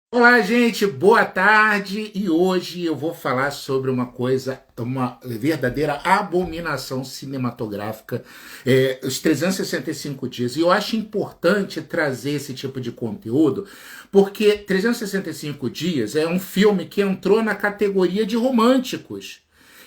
Olá, gente, boa tarde. E hoje eu vou falar sobre uma coisa, uma verdadeira abominação cinematográfica, os 365 dias. E eu acho importante trazer esse tipo de conteúdo, porque 365 dias é um filme que entrou na categoria de românticos.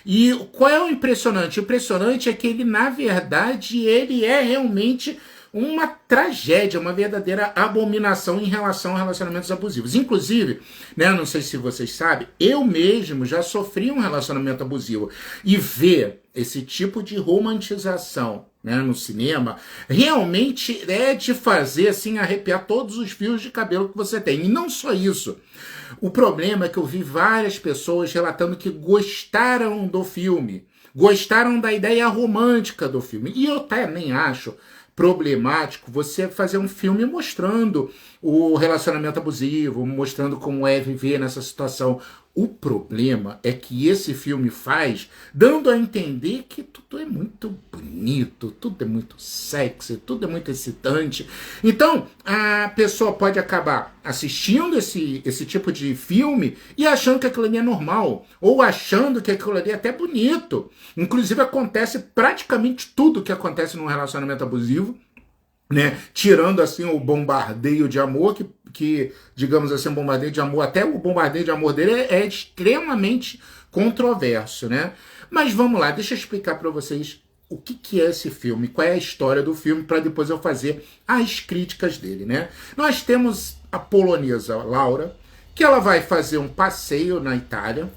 E qual é o impressionante? O impressionante é que ele, na verdade, ele é realmente uma tragédia, uma verdadeira abominação em relação a relacionamentos abusivos. Inclusive, né, não sei se vocês sabem, eu mesmo já sofri um relacionamento abusivo. E ver esse tipo de romantização, né, no cinema, realmente é de fazer assim arrepiar todos os fios de cabelo que você tem. E não só isso. O problema é que eu vi várias pessoas relatando que gostaram do filme, gostaram da ideia romântica do filme. E eu até nem acho problemático você fazer um filme mostrando o relacionamento abusivo, mostrando como é viver nessa situação. O problema é que esse filme faz dando a entender que tudo é muito bonito, tudo é muito sexy, tudo é muito excitante. Então, a pessoa pode acabar assistindo esse tipo de filme e achando que aquilo ali é normal, ou achando que aquilo ali é até bonito. Inclusive, acontece praticamente tudo que acontece num relacionamento abusivo, né? Tirando assim o bombardeio de amor, que digamos assim, um bombardeio de amor, até o bombardeio de amor dele é extremamente controverso, né? Mas vamos lá, deixa eu explicar para vocês o que é esse filme, qual é a história do filme, para depois eu fazer as críticas dele, né? Nós temos a polonesa Laura, que ela vai fazer um passeio na Itália,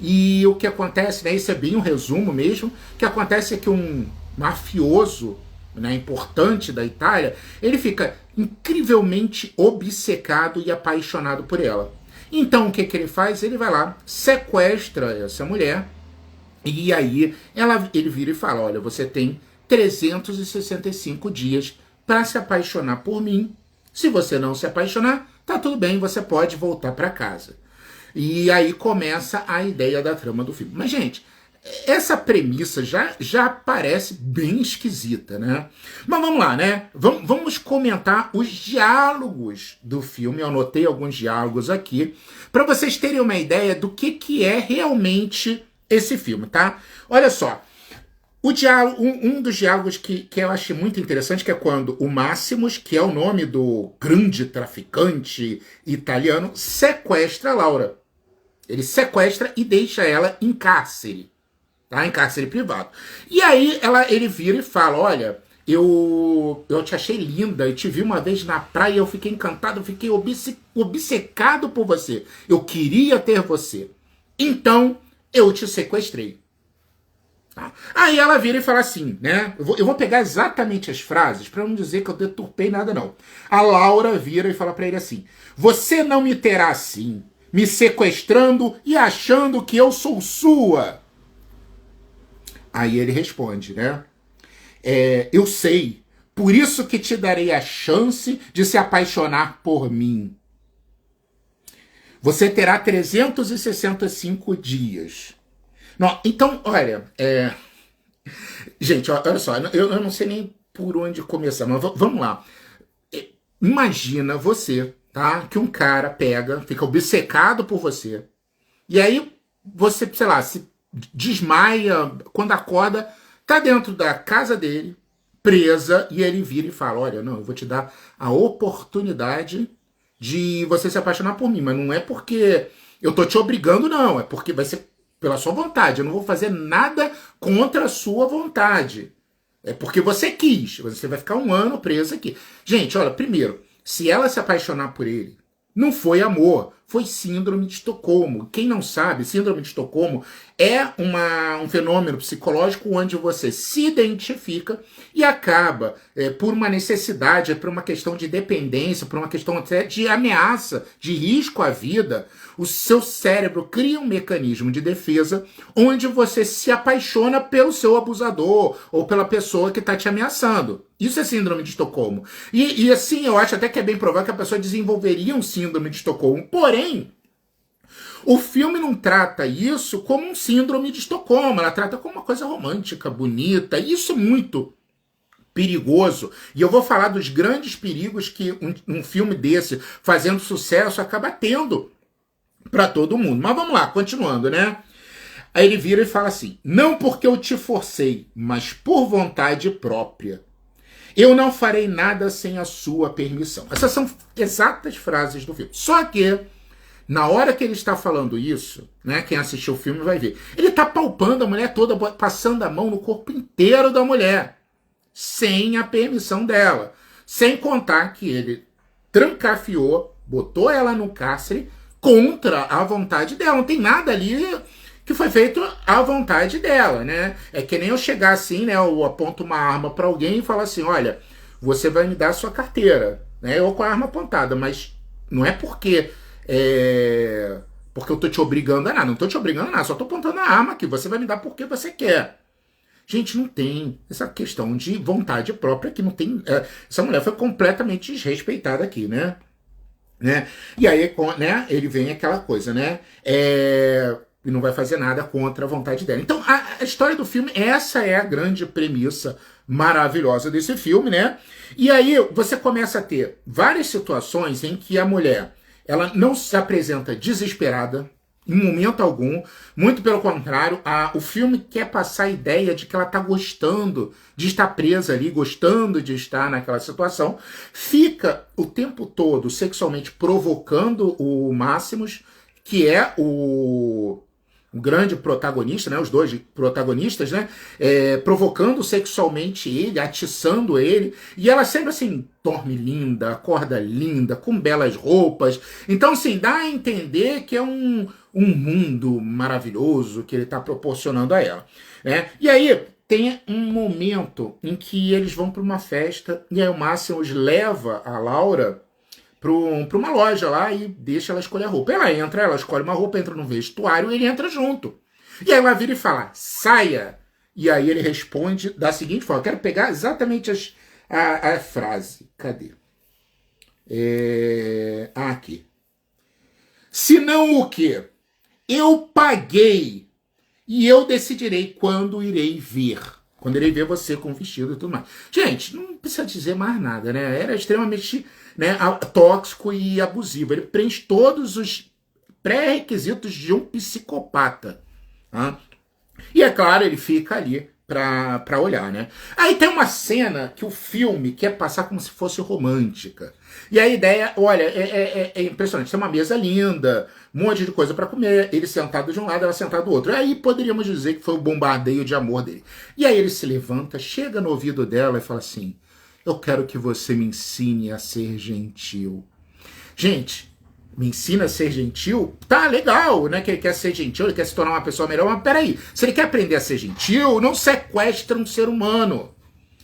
e o que acontece, né? Isso é bem um resumo mesmo. O que acontece é que um mafioso, né, importante da Itália, ele fica incrivelmente obcecado e apaixonado por ela. Então o que ele faz? Ele vai lá, sequestra essa mulher e aí ele vira e fala: olha, você tem 365 dias para se apaixonar por mim. Se você não se apaixonar, tá tudo bem, você pode voltar para casa. E aí começa a ideia da trama do filme. Mas, gente, essa premissa já parece bem esquisita, né? Mas vamos lá, né? Vamos comentar os diálogos do filme. Eu anotei alguns diálogos aqui para vocês terem uma ideia do que é realmente esse filme, tá? Olha só. Um dos diálogos que eu achei muito interessante, que é quando o Máximos, que é o nome do grande traficante italiano, sequestra a Laura. Ele sequestra e deixa ela em cárcere, tá? Em cárcere privado. E aí ele vira e fala: olha, eu te achei linda, eu te vi uma vez na praia, eu fiquei encantado, eu fiquei obcecado por você. Eu queria ter você. Então eu te sequestrei. Tá? Aí ela vira e fala assim, né? Eu vou pegar exatamente as frases para não dizer que eu deturpei nada, não. A Laura vira e fala para ele assim: você não me terá assim, me sequestrando e achando que eu sou sua. Aí ele responde, né? Eu sei, por isso que te darei a chance de se apaixonar por mim. Você terá 365 dias. Não, então, olha, gente, olha só, eu não sei nem por onde começar, mas vamos lá. Imagina você, tá? Que um cara pega, fica obcecado por você, e aí você, sei lá, se desmaia, quando acorda, tá dentro da casa dele, presa, e ele vira e fala: olha, não, eu vou te dar a oportunidade de você se apaixonar por mim, mas não é porque eu tô te obrigando, não, é porque vai ser pela sua vontade, eu não vou fazer nada contra a sua vontade. É porque você quis, você vai ficar um ano preso aqui. Gente, olha, primeiro, se ela se apaixonar por ele, não foi amor, foi síndrome de Estocolmo. Quem não sabe, síndrome de Estocolmo é um fenômeno psicológico onde você se identifica e acaba, por uma necessidade, por uma questão de dependência, por uma questão até de ameaça, de risco à vida, o seu cérebro cria um mecanismo de defesa onde você se apaixona pelo seu abusador ou pela pessoa que está te ameaçando. Isso é síndrome de Estocolmo. E assim, eu acho até que é bem provável que a pessoa desenvolveria um síndrome de Estocolmo. Porém, o filme não trata isso como um síndrome de Estocolmo. Ela trata como uma coisa romântica, bonita. E isso é muito perigoso. E eu vou falar dos grandes perigos que um filme desse, fazendo sucesso, acaba tendo para todo mundo. Mas vamos lá, continuando, né? Aí ele vira e fala assim: não porque eu te forcei, mas por vontade própria. Eu não farei nada sem a sua permissão. Essas são exatas frases do filme. Só que, na hora que ele está falando isso, né, quem assistiu o filme vai ver, ele está palpando a mulher toda, passando a mão no corpo inteiro da mulher, sem a permissão dela. Sem contar que ele trancafiou, botou ela no cárcere contra a vontade dela. Não tem nada ali que foi feito à vontade dela, né? É que nem eu chegar assim, né? Eu aponto uma arma para alguém e falo assim: olha, você vai me dar a sua carteira, né? Eu com a arma apontada, mas não é porque eu tô te obrigando a nada. Não tô te obrigando a nada, só tô apontando a arma aqui. Você vai me dar porque você quer. Gente, não tem essa questão de vontade própria que não tem. Essa mulher foi completamente desrespeitada aqui, né? E aí, né? Ele vem aquela coisa, né? E não vai fazer nada contra a vontade dela. Então, a história do filme, essa é a grande premissa maravilhosa desse filme, né? E aí você começa a ter várias situações em que a mulher, ela não se apresenta desesperada, em momento algum, muito pelo contrário, o filme quer passar a ideia de que ela está gostando de estar presa ali, gostando de estar naquela situação, fica o tempo todo sexualmente provocando o Máximos, que é o grande protagonista, né, os dois protagonistas, né, provocando sexualmente ele, atiçando ele, e ela sempre assim, dorme linda, acorda linda, com belas roupas. Então, assim, dá a entender que é um mundo maravilhoso que ele está proporcionando a ela, né? E aí tem um momento em que eles vão para uma festa, e aí o Máximos leva a Laura para uma loja lá e deixa ela escolher a roupa. Ela entra, ela escolhe uma roupa, entra no vestuário e ele entra junto. E aí ela vira e fala: saia. E aí ele responde da seguinte forma. Eu quero pegar exatamente a frase. Cadê? Aqui. Se não o quê? Eu paguei e eu decidirei quando irei ver. Quando irei ver você com vestido e tudo mais. Gente, não precisa dizer mais nada, né? Era extremamente, né, tóxico e abusivo. Ele preenche todos os pré-requisitos de um psicopata. Tá? E é claro, ele fica ali pra olhar, né? Aí tem uma cena que o filme quer passar como se fosse romântica. E a ideia, olha, é impressionante. Tem uma mesa linda, um monte de coisa para comer, ele sentado de um lado, ela sentada do outro. Aí poderíamos dizer que foi o bombardeio de amor dele. E aí ele se levanta, chega no ouvido dela e fala assim: eu quero que você me ensine a ser gentil. Gente, me ensina a ser gentil? Tá, legal, né? Que ele quer ser gentil, ele quer se tornar uma pessoa melhor, mas peraí, se ele quer aprender a ser gentil, não sequestra um ser humano.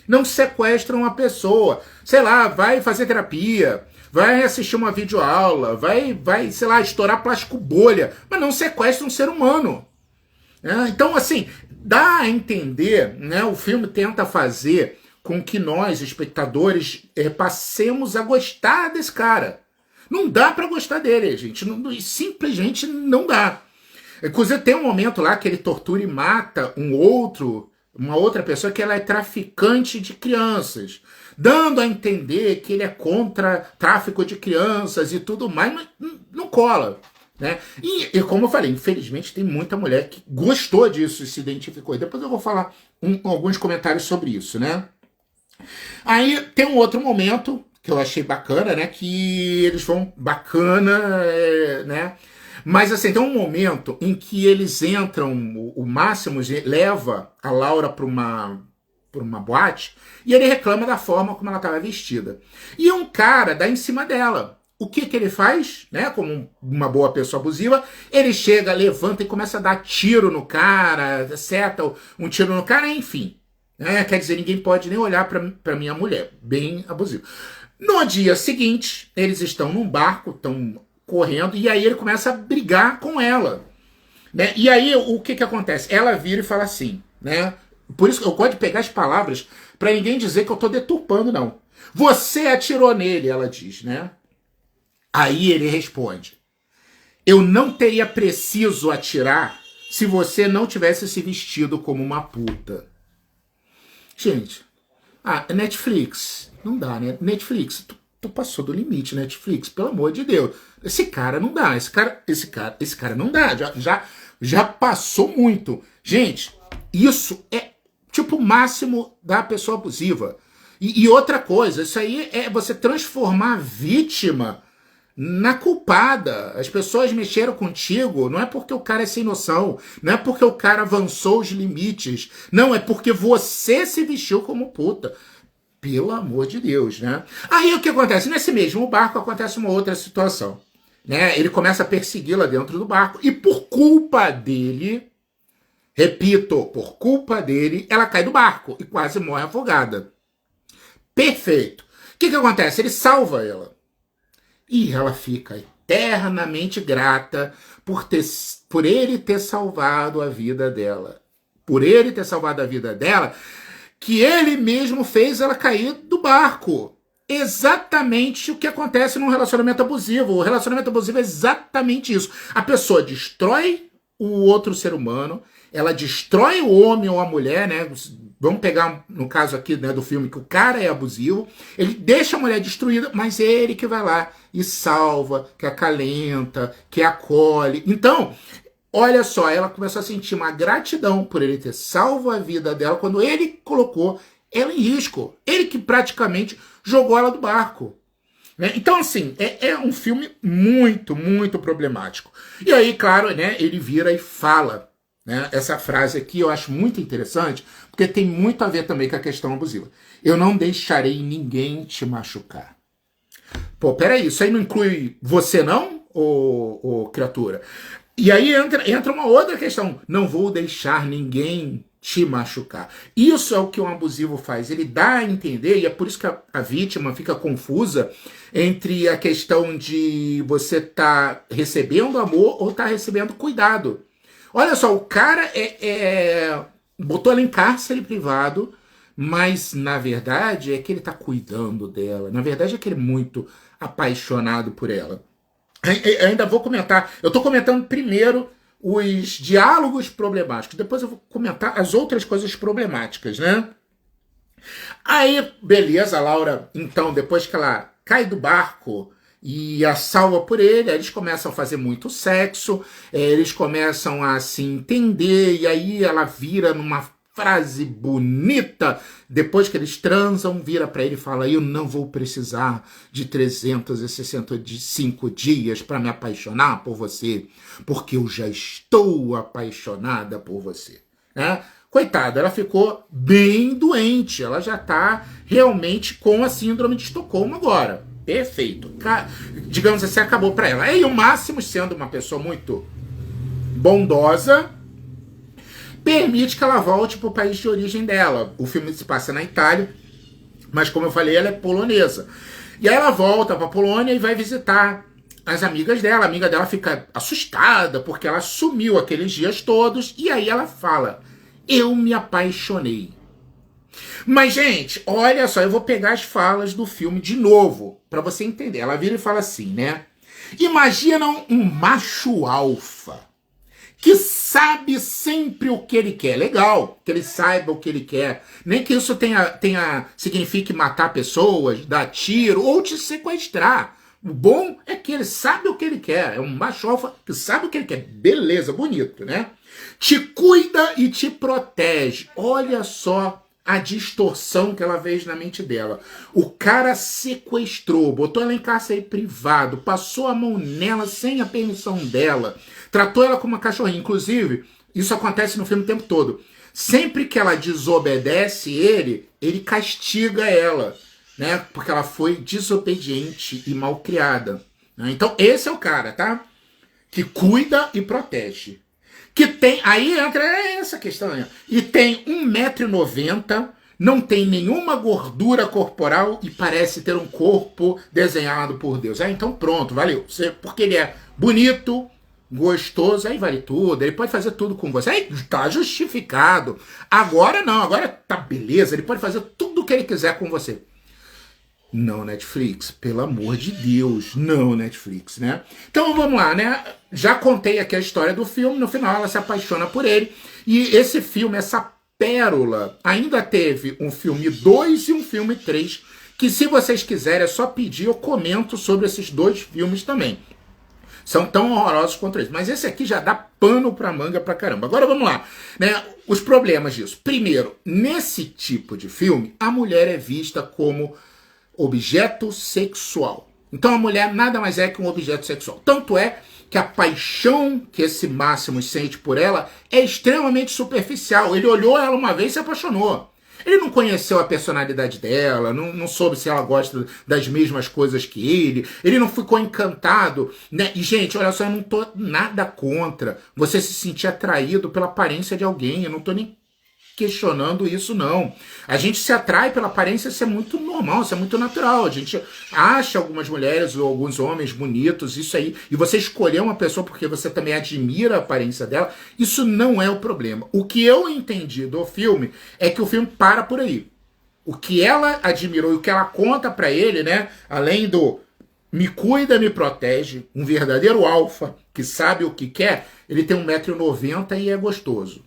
Não sequestra uma pessoa. Sei lá, vai fazer terapia, vai assistir uma videoaula, vai, sei lá, estourar plástico bolha, mas não sequestra um ser humano. Então, assim, dá a entender, né? O filme tenta fazer com que nós, espectadores, passemos a gostar desse cara. Não dá pra gostar dele, gente. Simplesmente não dá. Inclusive, tem um momento lá que ele tortura e mata uma outra pessoa que ela é traficante de crianças, dando a entender que ele é contra tráfico de crianças e tudo mais, mas não cola. Né? E como eu falei, infelizmente tem muita mulher que gostou disso e se identificou. E depois eu vou falar alguns comentários sobre isso, né? Aí tem um outro momento que eu achei bacana, né? Que eles vão bacana, né? Mas assim, tem um momento em que eles entram, o Máximos leva a Laura para uma boate e ele reclama da forma como ela estava vestida. E um cara dá em cima dela. O que ele faz, né? Como uma boa pessoa abusiva, ele chega, levanta e começa a dar tiro no cara, acerta um tiro no cara, enfim. Quer dizer, ninguém pode nem olhar para minha mulher. Bem abusivo. No dia seguinte, eles estão num barco, estão correndo, e aí ele começa a brigar com ela. Né? E aí o que acontece? Ela vira e fala assim, né? Por isso que eu gosto de pegar as palavras para ninguém dizer que eu estou deturpando, não. Você atirou nele, ela diz, né? Aí ele responde: eu não teria preciso atirar se você não tivesse se vestido como uma puta. Gente, Ah, Netflix, não dá, né? Netflix, tu passou do limite, Netflix, pelo amor de Deus. Esse cara não dá, esse cara não dá, já passou muito. Gente, isso é tipo o máximo da pessoa abusiva. E outra coisa, isso aí é você transformar a vítima na culpada. As pessoas mexeram contigo, não é porque o cara é sem noção, não é porque o cara avançou os limites, não, é porque você se vestiu como puta. Pelo amor de Deus, né? Aí o que acontece? Nesse mesmo barco acontece uma outra situação, né? Ele começa a persegui-la dentro do barco e por culpa dele, repito, por culpa dele, ela cai do barco e quase morre afogada. Perfeito. O que acontece? Ele salva ela. E ela fica eternamente grata por ele ter salvado a vida dela. Por ele ter salvado a vida dela, que ele mesmo fez ela cair do barco. Exatamente o que acontece num relacionamento abusivo. O relacionamento abusivo é exatamente isso. A pessoa destrói o outro ser humano, ela destrói o homem ou a mulher, né? Vamos pegar no caso aqui, né, do filme, que o cara é abusivo, ele deixa a mulher destruída, mas é ele que vai lá e salva, que acalenta, que acolhe. Então, olha só, ela começou a sentir uma gratidão por ele ter salvo a vida dela quando ele colocou ela em risco. Ele que praticamente jogou ela do barco. Né? Então, assim, é um filme muito, muito problemático. E aí, claro, né, ele vira e fala, né, essa frase aqui eu acho muito interessante, porque tem muito a ver também com a questão abusiva. Eu não deixarei ninguém te machucar. Pô, peraí, isso aí não inclui você não, ô criatura? E aí entra uma outra questão. Não vou deixar ninguém te machucar. Isso é o que um abusivo faz. Ele dá a entender, e é por isso que a vítima fica confusa entre a questão de você estar recebendo amor ou estar recebendo cuidado. Olha só, o cara botou ela em cárcere privado, mas na verdade é que ele está cuidando dela. Na verdade é que ele é muito apaixonado por ela. Eu ainda vou comentar. Eu estou comentando primeiro os diálogos problemáticos. Depois eu vou comentar as outras coisas problemáticas, né? Aí, beleza, a Laura, então, depois que ela cai do barco e a salva por ele, aí eles começam a fazer muito sexo, eles começam a se entender, e aí ela vira numa frase bonita, depois que eles transam, vira para ele e fala: eu não vou precisar de 365 dias para me apaixonar por você, porque eu já estou apaixonada por você. Né? Coitada, ela ficou bem doente, ela já está realmente com a síndrome de Estocolmo agora. Perfeito. Digamos assim, acabou para ela. E o Máximo, sendo uma pessoa muito bondosa, permite que ela volte para o país de origem dela. O filme se passa na Itália, mas como eu falei, ela é polonesa. E aí ela volta para a Polônia e vai visitar as amigas dela. A amiga dela fica assustada porque ela sumiu aqueles dias todos. E aí ela fala: eu me apaixonei. Mas, gente, olha só, eu vou pegar as falas do filme de novo, para você entender. Ela vira e fala assim, né? Imaginam um macho alfa que sabe sempre o que ele quer. Legal, que ele saiba o que ele quer. Nem que isso signifique matar pessoas, dar tiro ou te sequestrar. O bom é que ele sabe o que ele quer. É um macho alfa que sabe o que ele quer. Beleza, bonito, né? Te cuida e te protege. Olha só a distorção que ela fez na mente dela. O cara sequestrou, botou ela em cárcere privado, passou a mão nela sem a permissão dela, tratou ela como uma cachorrinha. Inclusive, isso acontece no filme o tempo todo. Sempre que ela desobedece ele castiga ela, né? Porque ela foi desobediente e mal criada. Então, esse é o cara, tá? Que cuida e protege. Que tem, aí entra essa questão aí. E tem 1,90 m, não tem nenhuma gordura corporal e parece ter um corpo desenhado por Deus. Então pronto, valeu. Porque ele é bonito, gostoso, aí vale tudo. Ele pode fazer tudo com você. Aí tá justificado. Agora não, agora tá beleza. Ele pode fazer tudo o que ele quiser com você. Não, Netflix, pelo amor de Deus, não, Netflix, né? Então vamos lá, né? Já contei aqui a história do filme, no final ela se apaixona por ele, e esse filme, essa pérola. Ainda teve um filme 2 e um filme 3, que se vocês quiserem é só pedir, eu comento sobre esses dois filmes também. São tão horrorosos quanto esse. Mas esse aqui já dá pano pra manga pra caramba. Agora vamos lá, né? Os problemas disso. Primeiro, nesse tipo de filme, a mulher é vista como objeto sexual. Então a mulher nada mais é que um objeto sexual. Tanto é que a paixão que esse Máximos sente por ela é extremamente superficial. Ele olhou ela uma vez e se apaixonou. Ele não conheceu a personalidade dela, não soube se ela gosta das mesmas coisas que ele não ficou encantado, né? E, gente, olha só, eu não tô nada contra você se sentir atraído pela aparência de alguém, eu não tô nem questionando isso, não. A gente se atrai pela aparência, isso é muito normal, isso é muito natural. A gente acha algumas mulheres ou alguns homens bonitos, isso aí, e você escolher uma pessoa porque você também admira a aparência dela, isso não é o problema. O que eu entendi do filme é que o filme para por aí. O que ela admirou e o que ela conta pra ele, né, além do me cuida, me protege, um verdadeiro alfa que sabe o que quer, ele tem 1,90 m e é gostoso.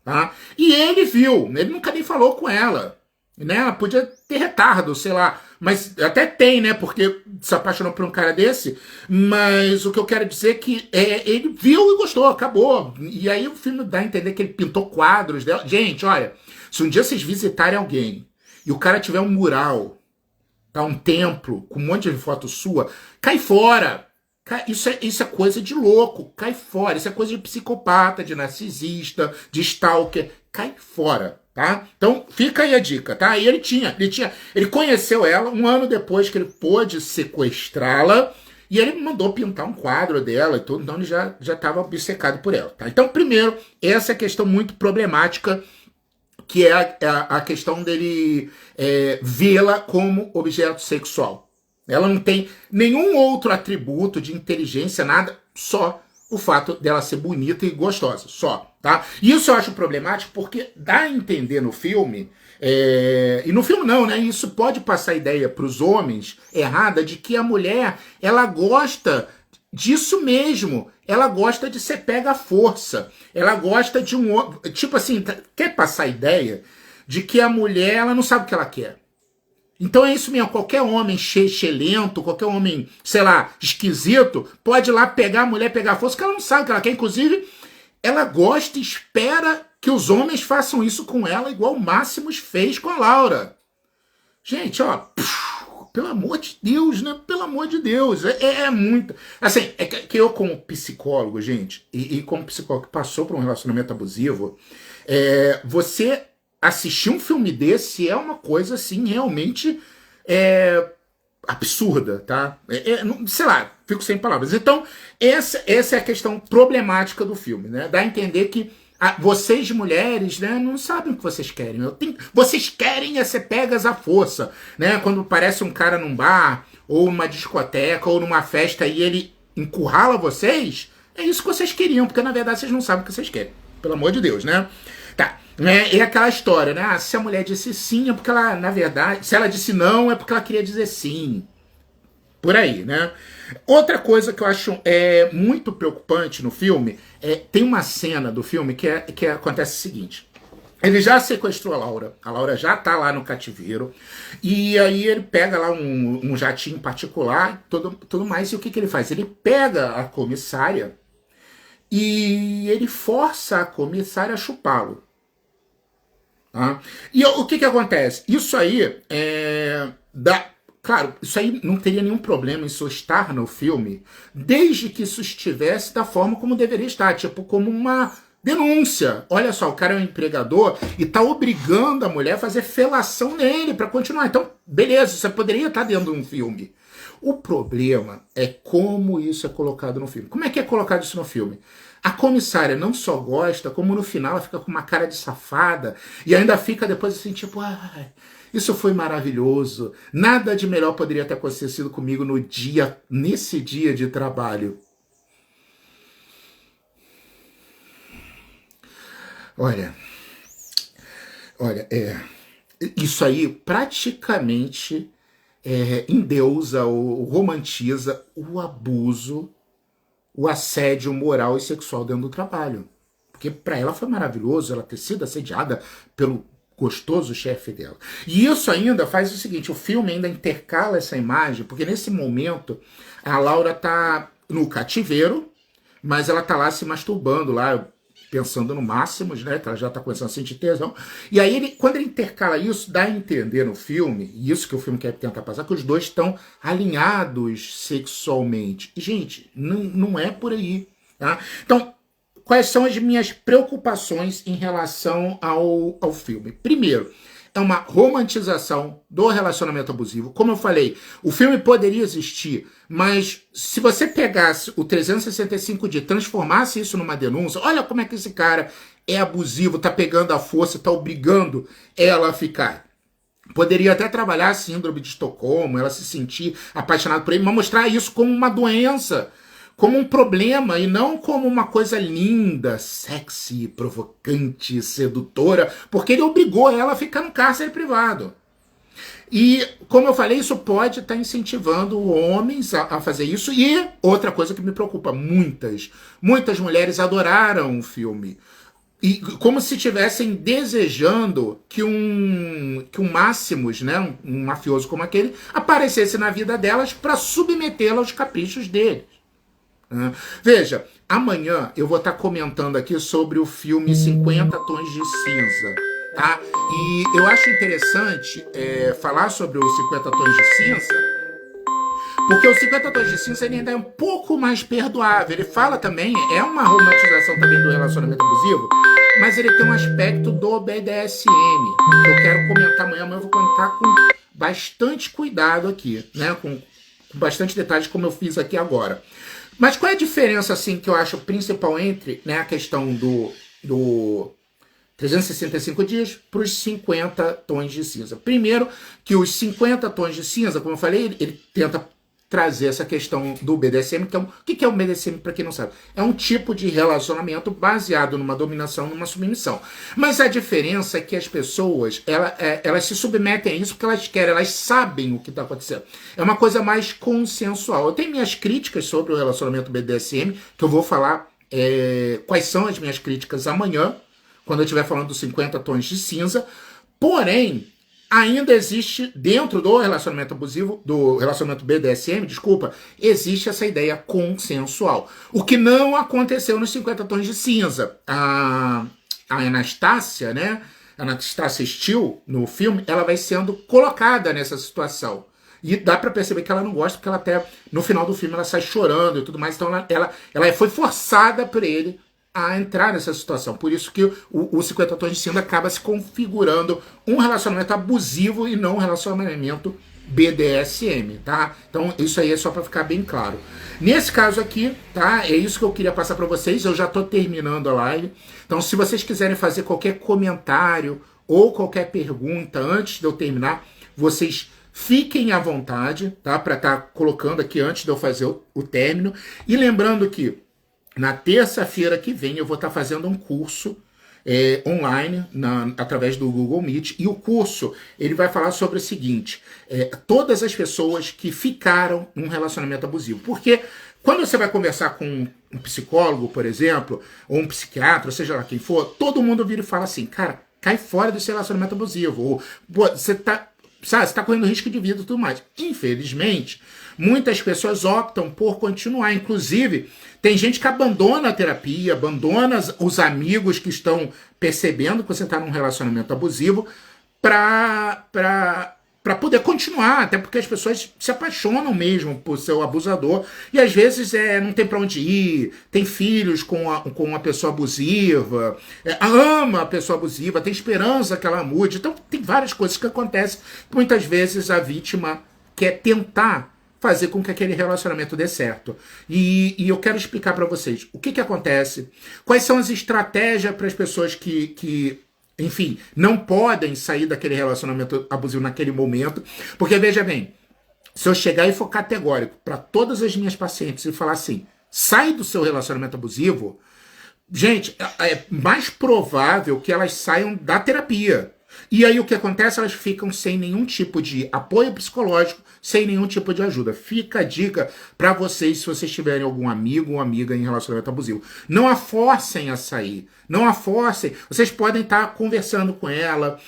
Tá? E ele viu, ele nunca nem falou com ela, né? Ela podia ter retardo, sei lá, mas até tem, né? Porque se apaixonou por um cara desse, mas o que eu quero dizer é que ele viu e gostou, acabou. E aí o filme dá a entender que ele pintou quadros dela. Gente, olha, se um dia vocês visitarem alguém e o cara tiver um mural, tá, um templo com um monte de foto sua, cai fora. Isso é coisa de louco, cai fora. Isso é coisa de psicopata, de narcisista, de stalker, cai fora, tá? Então fica aí a dica, tá? E ele conheceu ela um ano depois que ele pôde sequestrá-la e ele mandou pintar um quadro dela e tudo, então ele já estava obcecado por ela, tá? Então, primeiro, essa é a questão muito problemática, que é a questão dele vê-la como objeto sexual. Ela não tem nenhum outro atributo de inteligência, nada, só o fato dela ser bonita e gostosa, só, tá? Isso eu acho problemático porque dá a entender no filme, e no filme não, né? Isso pode passar a ideia para os homens errada de que a mulher, ela gosta disso mesmo, ela gosta de ser pega à força, ela gosta de um homem, tipo assim, quer passar a ideia de que a mulher, ela não sabe o que ela quer. Então é isso mesmo, qualquer homem lento, qualquer homem, sei lá, esquisito, pode ir lá pegar a mulher, pegar a força, que ela não sabe o que ela quer. Inclusive, ela gosta e espera que os homens façam isso com ela, igual o Máximos fez com a Laura. Gente, ó, pelo amor de Deus, né? Pelo amor de Deus, é muito... Assim, é que eu como psicólogo, gente, e como psicólogo que passou por um relacionamento abusivo, você... assistir um filme desse é uma coisa, assim, realmente absurda, tá? Sei lá, fico sem palavras. Então, essa é a questão problemática do filme, né? Dá a entender que vocês, mulheres, né, não sabem o que vocês querem. Vocês querem ser pegas à força, né? Quando parece um cara num bar, ou numa discoteca, ou numa festa, e ele encurrala vocês, é isso que vocês queriam, porque na verdade vocês não sabem o que vocês querem. Pelo amor de Deus, né? Tá. É aquela história, né? Se a mulher disse sim, é porque ela, na verdade, se ela disse não, é porque ela queria dizer sim. Por aí, né? Outra coisa que eu acho muito preocupante no filme, tem uma cena do filme que acontece o seguinte. Ele já sequestrou a Laura já tá lá no cativeiro, e aí ele pega lá um jatinho particular, tudo mais, e o que ele faz? Ele pega a comissária e ele força a comissária a chupá-lo. Tá? E o que acontece? Isso aí claro, isso aí não teria nenhum problema em só estar no filme, desde que isso estivesse da forma como deveria estar, tipo como uma denúncia. Olha só, o cara é um empregador e tá obrigando a mulher a fazer felação nele para continuar. Então, beleza, você poderia estar dentro de um filme. O problema é como isso é colocado no filme. Como é que é colocado isso no filme? A comissária não só gosta, como no final ela fica com uma cara de safada e ainda fica depois assim, tipo, isso foi maravilhoso. Nada de melhor poderia ter acontecido comigo nesse dia de trabalho. Olha, isso aí praticamente endeusa ou romantiza o abuso, o assédio moral e sexual dentro do trabalho. porque para ela foi maravilhoso ela ter sido assediada pelo gostoso chefe dela. E isso ainda faz o seguinte, o filme ainda intercala essa imagem, porque nesse momento a Laura tá no cativeiro, mas ela tá lá se masturbando, lá pensando no Máximos, né, que ela já tá começando a sentir tesão. E aí, quando ele intercala isso, dá a entender no filme, e isso que o filme quer tentar passar, que os dois estão alinhados sexualmente. E, gente, não é por aí, tá? Então, quais são as minhas preocupações em relação ao filme? Primeiro, é uma romantização do relacionamento abusivo. Como eu falei, o filme poderia existir, mas se você pegasse o 365 dias, transformasse isso numa denúncia, olha como é que esse cara é abusivo, tá pegando a força, tá obrigando ela a ficar. Poderia até trabalhar a síndrome de Estocolmo, ela se sentir apaixonada por ele, mas mostrar isso como uma doença, como um problema e não como uma coisa linda, sexy, provocante, sedutora, porque ele obrigou ela a ficar no cárcere privado. E, como eu falei, isso pode estar incentivando homens a fazer isso. E outra coisa que me preocupa, muitas mulheres adoraram o filme. E como se estivessem desejando que um Máximos, né, um mafioso como aquele, aparecesse na vida delas para submetê-la aos caprichos deles. Veja, amanhã eu vou estar comentando aqui sobre o filme 50 Tons de Cinza, tá? E eu acho interessante falar sobre o 50 Tons de Cinza, porque o 50 Tons de Cinza ele ainda é um pouco mais perdoável. Ele fala também, é uma romantização também do relacionamento abusivo, mas ele tem um aspecto do BDSM, que eu quero comentar amanhã, mas eu vou comentar com bastante cuidado aqui, né? Com bastante detalhes, como eu fiz aqui agora. Mas qual é a diferença, assim, que eu acho principal entre, né, a questão do 365 dias para os 50 tons de cinza? Primeiro, que os 50 tons de cinza, como eu falei, ele tenta trazer essa questão do BDSM, que é o que é o BDSM, para quem não sabe? É um tipo de relacionamento baseado numa dominação, numa submissão. Mas a diferença é que as pessoas, elas se submetem a isso porque elas querem, elas sabem o que está acontecendo. É uma coisa mais consensual. Eu tenho minhas críticas sobre o relacionamento BDSM, que eu vou falar quais são as minhas críticas amanhã, quando eu estiver falando dos 50 tons de cinza. Porém, ainda existe, dentro do relacionamento abusivo, do relacionamento BDSM, existe essa ideia consensual. O que não aconteceu nos 50 Tons de Cinza. A Anastácia, né? A Anastácia Steele, no filme, ela vai sendo colocada nessa situação. E dá pra perceber que ela não gosta, porque ela até, no final do filme, ela sai chorando e tudo mais. Então ela foi forçada por ele a entrar nessa situação. Por isso que o 50 Tons de Cinza acaba se configurando um relacionamento abusivo e não um relacionamento BDSM, tá? Então isso aí é só para ficar bem claro. Nesse caso aqui, tá? É isso que eu queria passar para vocês. Eu já tô terminando a live. Então se vocês quiserem fazer qualquer comentário ou qualquer pergunta antes de eu terminar, vocês fiquem à vontade, tá? Para estar colocando aqui antes de eu fazer o término. E lembrando que na terça-feira que vem eu vou estar fazendo um curso online através do Google Meet. E o curso ele vai falar sobre o seguinte: todas as pessoas que ficaram num relacionamento abusivo. Porque quando você vai conversar com um psicólogo, por exemplo, ou um psiquiatra, seja lá quem for, todo mundo vira e fala assim: cara, cai fora desse relacionamento abusivo. Ou você está correndo risco de vida e tudo mais. Infelizmente, muitas pessoas optam por continuar. Inclusive, tem gente que abandona a terapia, abandona os amigos que estão percebendo que você está num relacionamento abusivo para poder continuar, até porque as pessoas se apaixonam mesmo por seu abusador e às vezes não tem para onde ir, tem filhos com uma pessoa abusiva, ama a pessoa abusiva, tem esperança que ela mude. Então tem várias coisas que acontecem. Muitas vezes a vítima quer tentar fazer com que aquele relacionamento dê certo. E eu quero explicar para vocês o que acontece, quais são as estratégias para as pessoas que, enfim, não podem sair daquele relacionamento abusivo naquele momento. Porque, veja bem, se eu chegar e for categórico para todas as minhas pacientes e falar assim, sai do seu relacionamento abusivo, gente, é mais provável que elas saiam da terapia. E aí o que acontece? Elas ficam sem nenhum tipo de apoio psicológico, sem nenhum tipo de ajuda. Fica a dica para vocês, se vocês tiverem algum amigo ou amiga em relacionamento abusivo. Não a forcem a sair. Não a forcem. Vocês podem estar conversando com ela,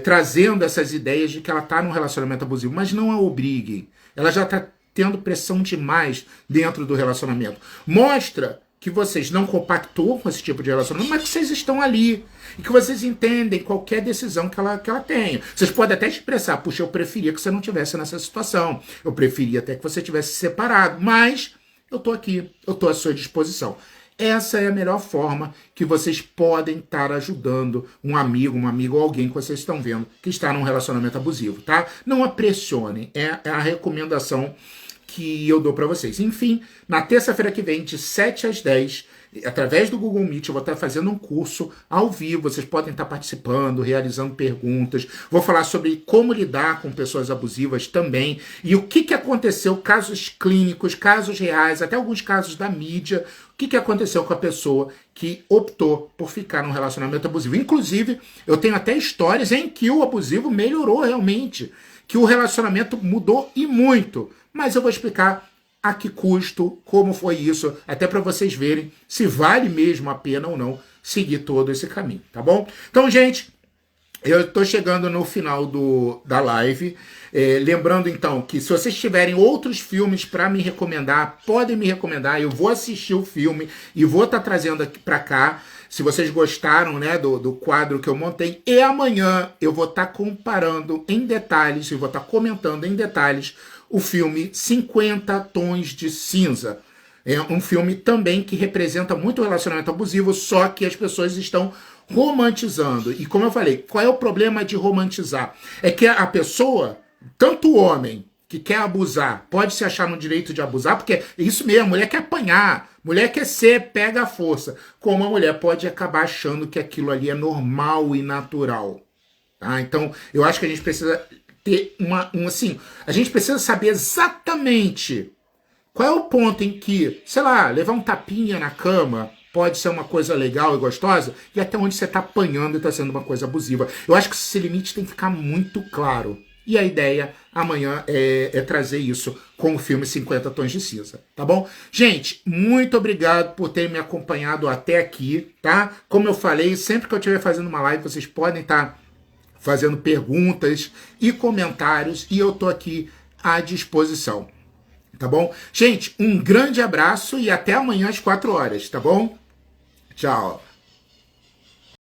trazendo essas ideias de que ela está num relacionamento abusivo, mas não a obriguem. Ela já está tendo pressão demais dentro do relacionamento. Mostra que vocês não compactuam com esse tipo de relacionamento, mas que vocês estão ali e que vocês entendem qualquer decisão que ela tenha. Vocês podem até expressar, puxa, eu preferia que você não estivesse nessa situação, eu preferia até que você tivesse separado, mas eu estou aqui, eu estou à sua disposição. Essa é a melhor forma que vocês podem estar ajudando um amigo, uma amiga ou alguém que vocês estão vendo que está num relacionamento abusivo, tá? Não a pressionem, é a recomendação que eu dou para vocês. Enfim, na terça-feira que vem, de 7 às 10, através do Google Meet, eu vou estar fazendo um curso ao vivo. Vocês podem estar participando, realizando perguntas. Vou falar sobre como lidar com pessoas abusivas também. E o que aconteceu, casos clínicos, casos reais, até alguns casos da mídia. O que aconteceu com a pessoa que optou por ficar num relacionamento abusivo. Inclusive, eu tenho até histórias em que o abusivo melhorou realmente, que o relacionamento mudou e muito. Mas eu vou explicar a que custo, como foi isso, até para vocês verem se vale mesmo a pena ou não seguir todo esse caminho, tá bom? Então, gente, eu estou chegando no final da live. Lembrando, então, que se vocês tiverem outros filmes para me recomendar, podem me recomendar. Eu vou assistir o filme e vou estar trazendo aqui para cá. Se vocês gostaram, né, do quadro que eu montei. E amanhã eu vou estar comparando em detalhes, eu vou estar comentando em detalhes o filme 50 Tons de Cinza. É um filme também que representa muito o relacionamento abusivo, só que as pessoas estão romantizando. E como eu falei, qual é o problema de romantizar? É que a pessoa, tanto o homem que quer abusar, pode se achar no direito de abusar, porque é isso mesmo, a mulher quer apanhar, mulher quer ser, pega a força. Como a mulher pode acabar achando que aquilo ali é normal e natural. Tá? Então, eu acho que a gente precisa ter assim, a gente precisa saber exatamente qual é o ponto em que, sei lá, levar um tapinha na cama pode ser uma coisa legal e gostosa, e até onde você está apanhando e está sendo uma coisa abusiva. Eu acho que esse limite tem que ficar muito claro. E a ideia amanhã é trazer isso com o filme 50 Tons de Cinza, tá bom? Gente, muito obrigado por terem me acompanhado até aqui, tá? Como eu falei, sempre que eu estiver fazendo uma live, vocês podem estar fazendo perguntas e comentários, e eu tô aqui à disposição, tá bom? Gente, um grande abraço e até amanhã às 4 horas, tá bom? Tchau!